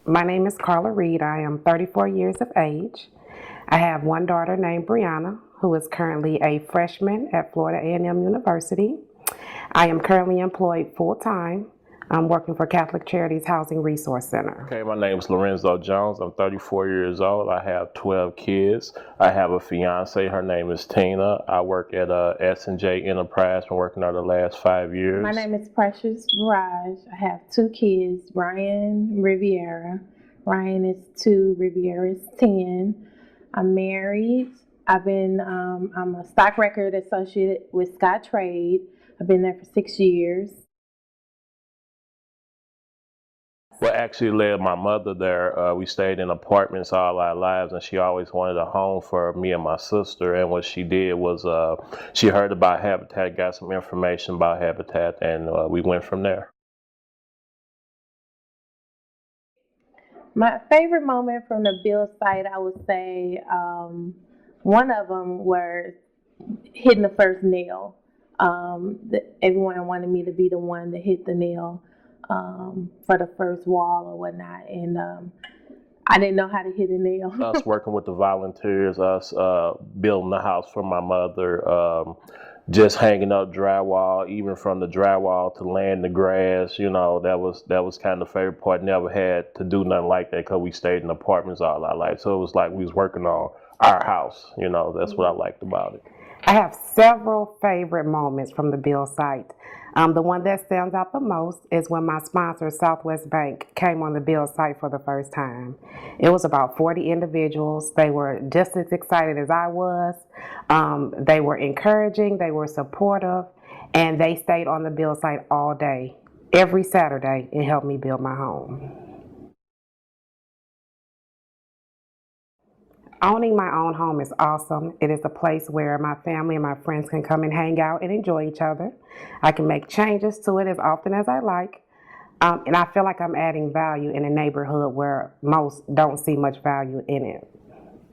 My name is Carla Reed. I am 34 years of age. I have one daughter named Brianna, who is currently a freshman at Florida A&M University. I am currently employed full-time. I'm working for Catholic Charities Housing Resource Center. Okay, my name is Lorenzo Jones. I'm 34 years old. I have 12 kids. I have a fiance. Her name is Tina. I work at S&J Enterprise. Been working there the last 5 years. My name is Precious Raj. I have 2 kids, Ryan, Riviera. Ryan is 2, Riviera is 10. I'm married. I'm a stock record associate with Scott Trade. I've been there for 6 years. What actually led my mother there, we stayed in apartments all our lives, and she always wanted a home for me and my sister. And what she did was she heard about Habitat, got some information about Habitat, and we went from there. My favorite moment from the build site, I would say, one of them was hitting the first nail. Everyone wanted me to be the one that hit the nail for the first wall or whatnot, and I didn't know how to hit a nail. Us working with the volunteers, us building the house for my mother, just hanging up drywall, even from the drywall to laying the grass, that was kind of the favorite part. Never had to do nothing like that because we stayed in apartments all our life. So it was like we was working on our house, that's what I liked about it. I have several favorite moments from the build site. The one that stands out the most is when my sponsor, Southwest Bank, came on the build site for the first time. It was about 40 individuals. They were just as excited as I was. They were encouraging, they were supportive, and they stayed on the build site all day, every Saturday, and helped me build my home. Owning my own home is awesome. It is a place where my family and my friends can come and hang out and enjoy each other. I can make changes to it as often as I like. And I feel like I'm adding value in a neighborhood where most don't see much value in it.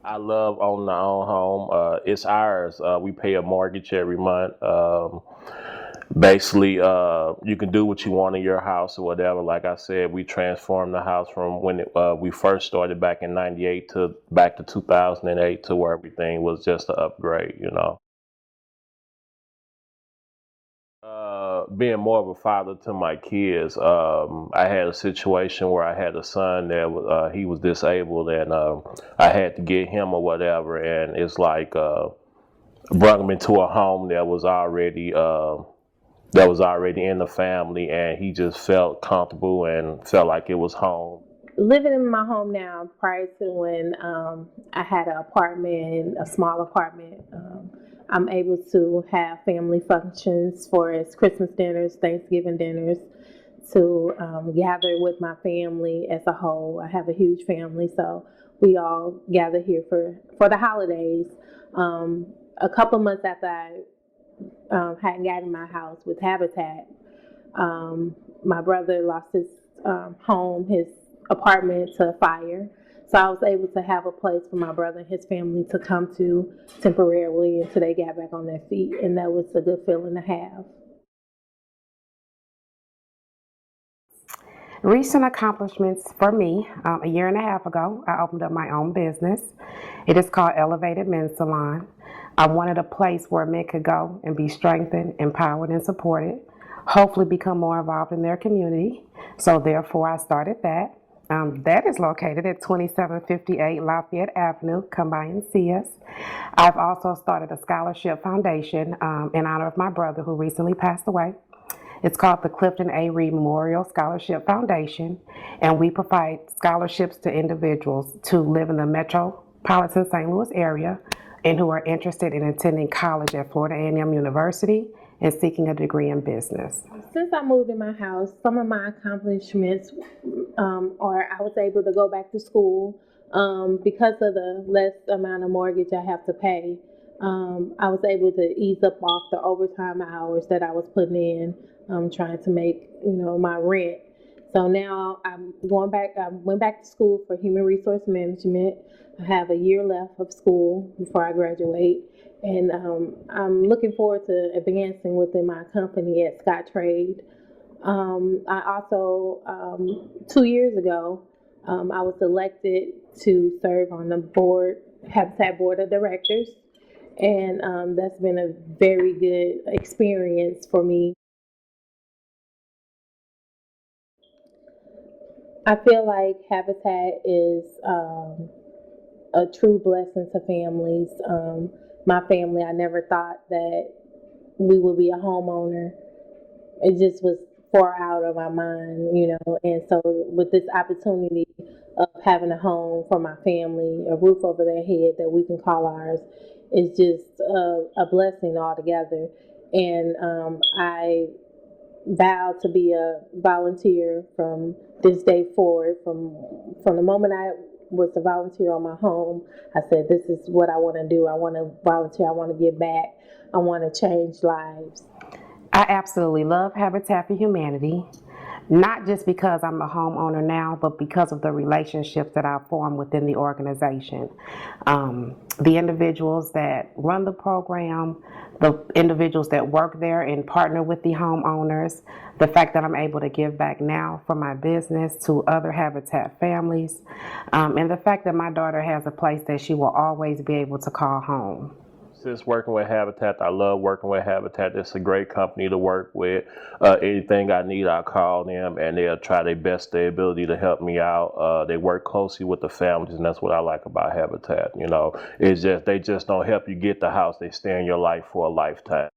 I love owning our own home. It's ours. We pay a mortgage every month. Basically, you can do what you want in your house or whatever. Like I said, we transformed the house from when we first started back in '98 to back to 2008 to where everything was just an upgrade, Being more of a father to my kids, I had a situation where I had a son that he was disabled, and I had to get him or whatever, and it's like brought him into a home that was already in the family, and he just felt comfortable and felt like it was home. Living in my home now, prior to when I had an apartment, a small apartment, I'm able to have family functions for as Christmas dinners, Thanksgiving dinners, to gather with my family as a whole. I have a huge family, so we all gather here for the holidays. A couple months after I had gotten my house with Habitat, my brother lost his home, his apartment to a fire. So I was able to have a place for my brother and his family to come to temporarily until they got back on their feet, and that was a good feeling to have. Recent accomplishments for me, a year and a half ago, I opened up my own business. It is called Elevated Men's Salon. I wanted a place where men could go and be strengthened, empowered, and supported, hopefully become more involved in their community. So therefore, I started that. That is located at 2758 Lafayette Avenue. Come by and see us. I've also started a scholarship foundation in honor of my brother who recently passed away. It's called the Clifton A. Reed Memorial Scholarship Foundation, and we provide scholarships to individuals to live in the metropolitan St. Louis area and who are interested in attending college at Florida A&M University and seeking a degree in business. Since I moved in my house, some of my accomplishments are I was able to go back to school because of the less amount of mortgage I have to pay. I was able to ease up off the overtime hours that I was putting in, trying to make my rent. So now I went back to school for human resource management. I have a year left of school before I graduate, and I'm looking forward to advancing within my company at Scott Trade. I also 2 years ago I was elected to serve on the Habitat Board of Directors, and that's been a very good experience for me. I feel like Habitat is a true blessing to families. My family, I never thought that we would be a homeowner. It just was far out of my mind, And so, with this opportunity of having a home for my family, a roof over their head that we can call ours, is just a blessing altogether. And I vowed to be a volunteer from this day forward. From the moment I was a volunteer on my home, I said, "This is what I want to do. I want to volunteer. I want to give back. I want to change lives." I absolutely love Habitat for Humanity, not just because I'm a homeowner now, but because of the relationships that I've formed within the organization. The individuals that run the program, the individuals that work there and partner with the homeowners, the fact that I'm able to give back now for my business to other Habitat families, and the fact that my daughter has a place that she will always be able to call home. Since working with Habitat, I love working with Habitat. It's a great company to work with. Anything I need, I call them, and they'll try their best, their ability to help me out. They work closely with the families, and that's what I like about Habitat. It's just they just don't help you get the house; they stay in your life for a lifetime.